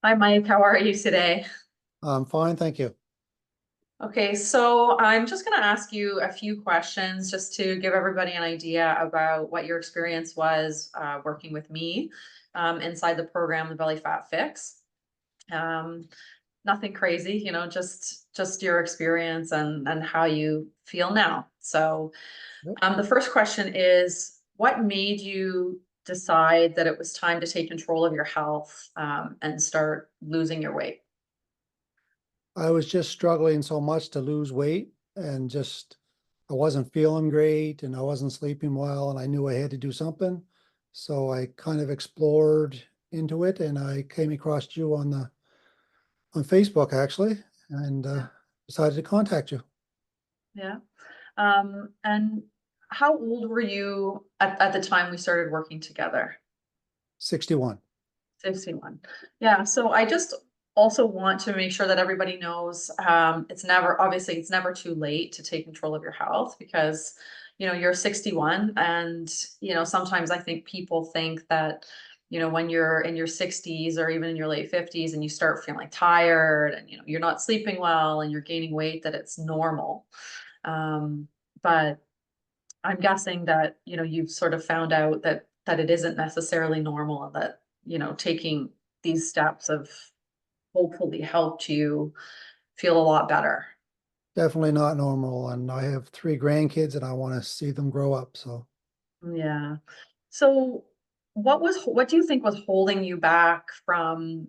Hi, Mike. How are you today? I'm fine, thank you. Okay, so I'm just going to ask you a few questions just to give everybody an idea about what your experience was working with me inside the program, the Belly Fat Fix. Um, Nothing crazy, just your experience and how you feel now. So, Yep. the first question is, what made you decide that it was time to take control of your health and start losing your weight? I was just struggling so much to lose weight and just I wasn't feeling great and I wasn't sleeping well and I knew I had to do something. So I kind of explored into it and I came across you on Facebook actually and Yeah. decided to contact you. Yeah. And how old were you at the time we started working together? 61. 61. Yeah. So I just also want to make sure that everybody knows obviously it's never too late to take control of your health because you're 61 and sometimes I think people think that when you're in your 60s or even in your late 50s and you start feeling tired and you're not sleeping well and you're gaining weight that it's normal. But I'm guessing that, you've sort of found out that it isn't necessarily normal and that, taking these steps have hopefully helped you feel a lot better. Definitely not normal. And I have three grandkids and I want to see them grow up. So Yeah. So what do you think was holding you back from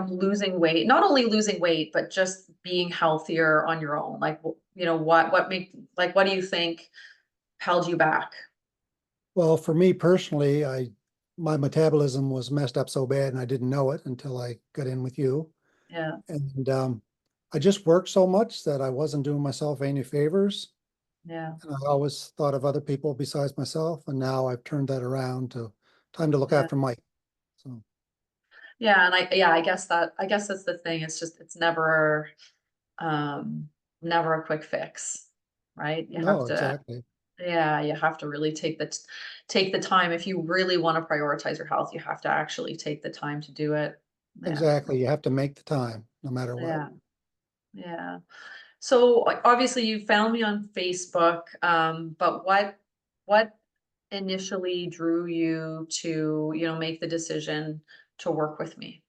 losing weight? Not only losing weight, but just being healthier on your own. Like, what do you think held you back? well, for me personally, my metabolism was messed up so bad and I didn't know it until I got in with you. Yeah. And I just worked so much that I wasn't doing myself any favors. Yeah. And I always thought of other people besides myself. And now I've turned that around to time to look Yeah. after Mike. So, Yeah, and I guess that's the thing. It's um never a quick fix, right? no, exactly. You have to really take the time if you really want to prioritize your health, you have to actually take the time to do it. Yeah. Exactly. You have to make the time no matter what. Yeah. Yeah. So obviously you found me on Facebook, but what initially drew you to, make the decision to work with me?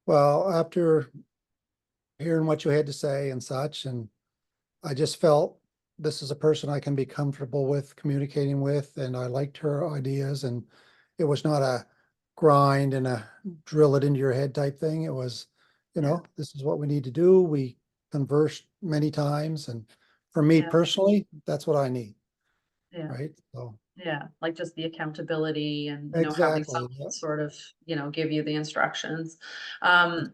Well, after hearing what you had to say and such, and I just felt this is a person I can be comfortable with communicating with, and I liked her ideas, and it was not a grind and a drill it into your head type thing. It was, Yeah. this is what we need to do. We conversed many times, and for me Yeah. personally, that's what I need, Yeah. right? So Yeah, like just the accountability and, having exactly. someone Yeah. sort of, give you the instructions. Um,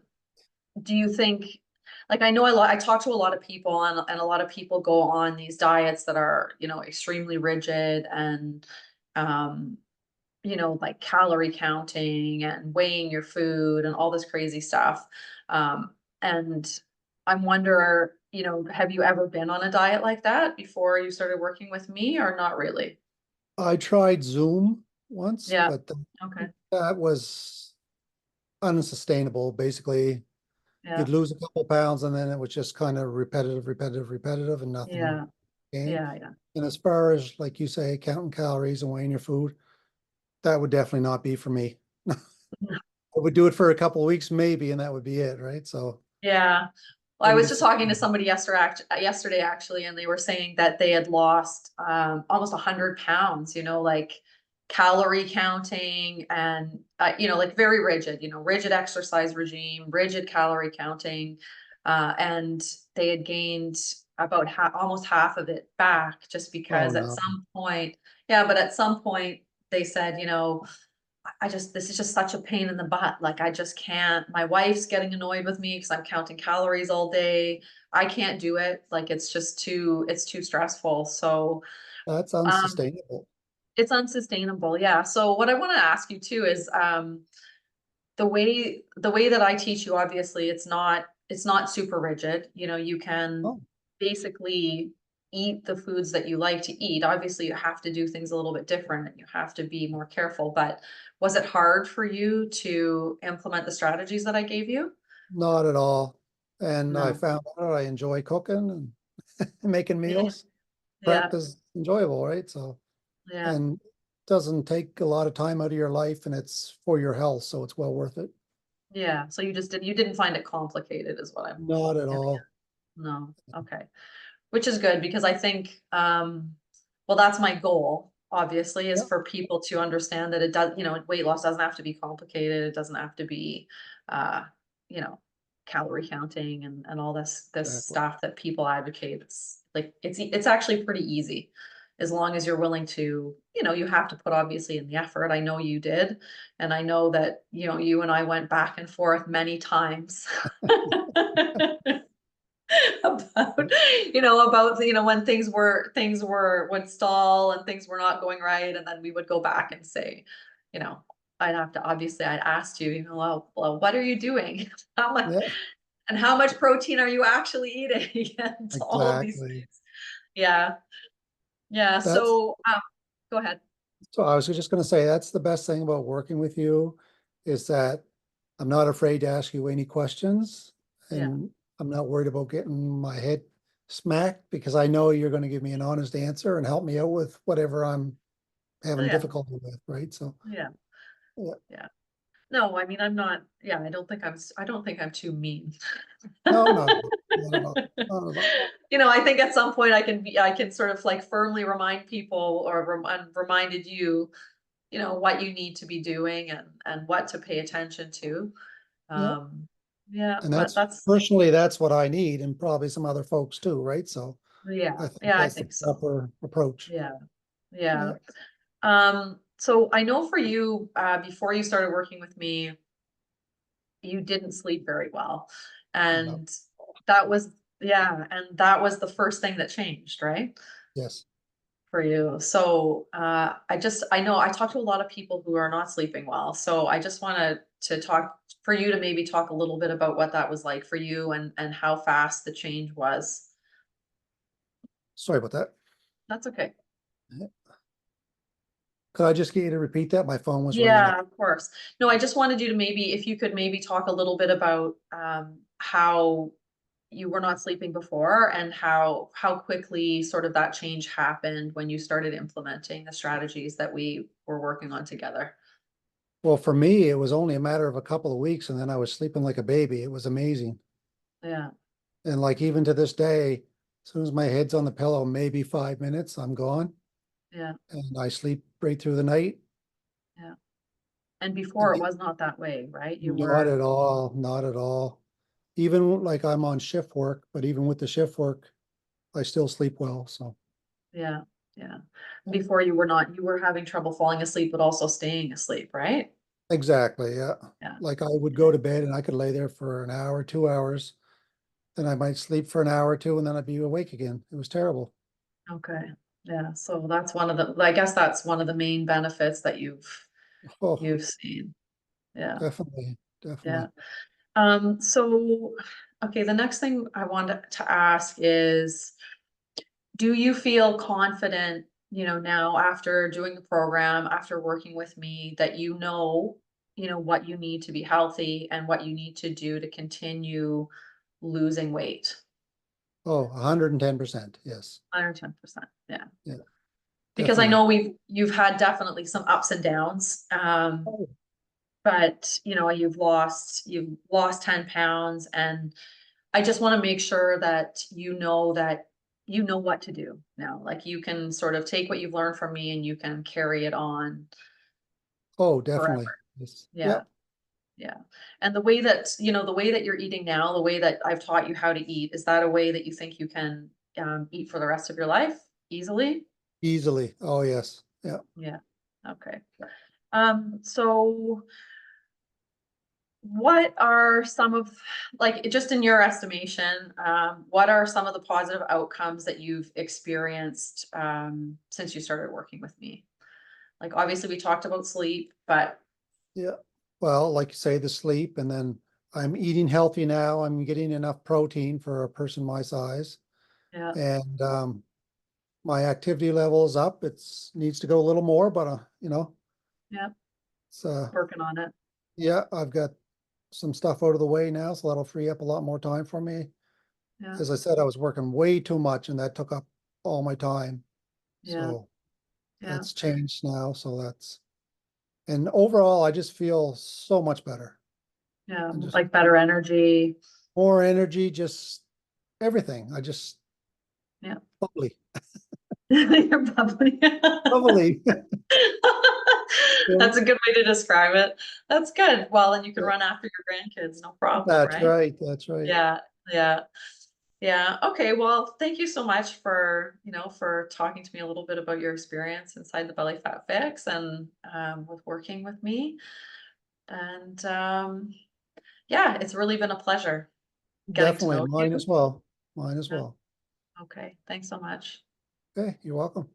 do you think, like, I talk to a lot of people and a lot of people go on these diets that are, extremely rigid and, um, like calorie counting and weighing your food and all this crazy stuff. And I wonder, have you ever been on a diet like that before you started working with me or not really? I tried Zoom once, Yeah. but Okay. that was unsustainable. Basically, Yeah. you'd lose a couple pounds and then it was just kind of repetitive, and nothing Yeah. gained. Yeah. Yeah. And as far as, like you say, counting calories and weighing your food, that would definitely not be for me. I would do it for a couple of weeks, maybe, and that would be it, right? So Yeah. Well, I wouldn't was be just talking to sustainable. somebody yesterday actually, and they were saying that they had lost almost 100 pounds, like calorie counting and like very rigid, rigid exercise regime, rigid calorie counting, and they had gained about almost half of it back just Oh because at no, some point, yeah, but at some point they said, this is just such a pain in the butt. Like, I just can't. My wife's getting annoyed with me because I'm counting calories all day. I can't do it. Like, it's too stressful. So, that's um, unsustainable. it's unsustainable. Yeah. So what I want to ask you too is, the way that I teach you, obviously it's not super rigid. You can Oh, basically eat the foods that you like to eat. Obviously, you have to do things a little bit different and you have to be more careful, but was it hard for you to implement the strategies that I gave you? Not at all. And I No. found out I enjoy cooking and making Yeah. meals. Yeah. Prep is enjoyable, right? So, Yeah. and doesn't take a lot of time out of your life and it's for your health, so it's well worth it. Yeah. So you didn't find it complicated is what I'm Not at getting all. at. No. Okay. Which is good because I think, well, that's my goal, obviously, is Yeah, for people to understand that it does, weight loss doesn't have to be complicated. It doesn't have to be, uh, you know, calorie counting and all this exactly. stuff that people advocate. It's like, it's actually pretty easy as long as you're willing to, you have to put obviously in the effort. I know you did. And I know that, you and I went back and forth many times. about when things were would stall and things were not going right, and then we would go back and say, you know I'd asked you, well, what are you doing? how much Yeah, how much protein are you actually eating? And all of these exactly. things. Yeah. Yeah. That's So go ahead. so I was just going to say that's the best thing about working with you is that I'm not afraid to ask you any questions Yeah. and I'm not worried about getting my head smacked because I know you're going to give me an honest answer and help me out with whatever I'm having Yeah. difficulty with, right? So, Yeah. yeah. Yeah. No, I mean, I'm not. Yeah, I don't think I'm too mean. No, not at all. Not at all. Not at all. I think at some point I can sort of like firmly remind people or reminded you, what you need to be doing and what to pay attention to. Yeah. Yeah, And but that's personally, that's what I need and probably some other folks too, right? So yeah, I think yeah, I that's the think so. proper approach. Yeah, yeah. Yeah. So I know for you, before you started working with me, you didn't sleep very well. No. And that was, yeah, and that was the first thing that changed, right? Yes. For you. So I know I talk to a lot of people who are not sleeping well. So I just wanted to talk for you to maybe talk a little bit about what that was like for you and how fast the change was. Sorry about that. That's okay. Could I just get you to repeat that? My phone was ringing up. Yeah, of course. No, I just wanted you to maybe, if you could maybe talk a little bit about how you were not sleeping before and how quickly sort of that change happened when you started implementing the strategies that we were working on together. Well, for me, it was only a matter of a couple of weeks and then I was sleeping like a baby. It was amazing. Yeah, And like even to this day, as soon as my head's on the pillow, maybe 5 minutes, I'm gone yeah, and I sleep right through the night. yeah. And before And it was not that way, right? You not were, at all, not at all. Even like I'm on shift work, but even with the shift work, I still sleep well. So yeah, yeah. yeah. Before you were having trouble falling asleep, but also staying asleep, right? Exactly. Yeah. Yeah. Like I would go Okay. to bed and I could lay there for an hour, 2 hours. Then I might sleep for an hour or two and then I'd be awake again. It was terrible. Okay. Yeah. So I guess that's one of the main benefits that Oh, you've seen. Yeah. definitely. Yeah. Definitely. So, okay, the next thing I wanted to ask is, do you feel confident, now after doing the program, after working with me, that what you need to be healthy and what you need to do to continue losing weight? Oh, 110%. Yes. 110%. Yeah. Yeah, Because I definitely. know you've had definitely some ups and downs. Oh, But you've lost 10 pounds, and I just want to make sure that you know what to do now. Like you can sort of take what you've learned from me and you can carry it on oh, forever. definitely. Yes. Yeah. Yeah. Yeah. And the way that you're eating now, the way that I've taught you how to eat, is that a way that you think you can eat for the rest of your life easily? Easily. Oh, yes. Yeah. Yeah. Okay. So what are some of, like, just in your estimation, what are some of the positive outcomes that you've experienced since you started working with me? Like, obviously, we talked about sleep, but Yeah. Well, like you say, the sleep, and then I'm eating healthy now. I'm getting enough protein for a person my size. yeah, And my activity level is up. It's needs to go a little more, but Yeah, it's working on it. yeah, I've got some stuff out of the way now, so that'll free up a lot more time for me. Yeah, As I said, I was working way too much and that took up all my time. yeah, So yeah, that's changed now. And overall, I just feel so much better yeah. and just Like better energy. more energy, just everything. I just Yeah. bubbly, You're bubbly. bubbly. That's a good way to describe it. That's good. Well, and you can run after your grandkids, no problem, That's right? right. That's right. Yeah, yeah, yeah. Okay, well, thank you so much for, for talking to me a little bit about your experience inside the Belly Fat Fix and with working with me. And yeah, it's really been a pleasure getting to Definitely. know Mine you. as well. Mine as Yeah. well. Okay, thanks so much. Okay. You're welcome.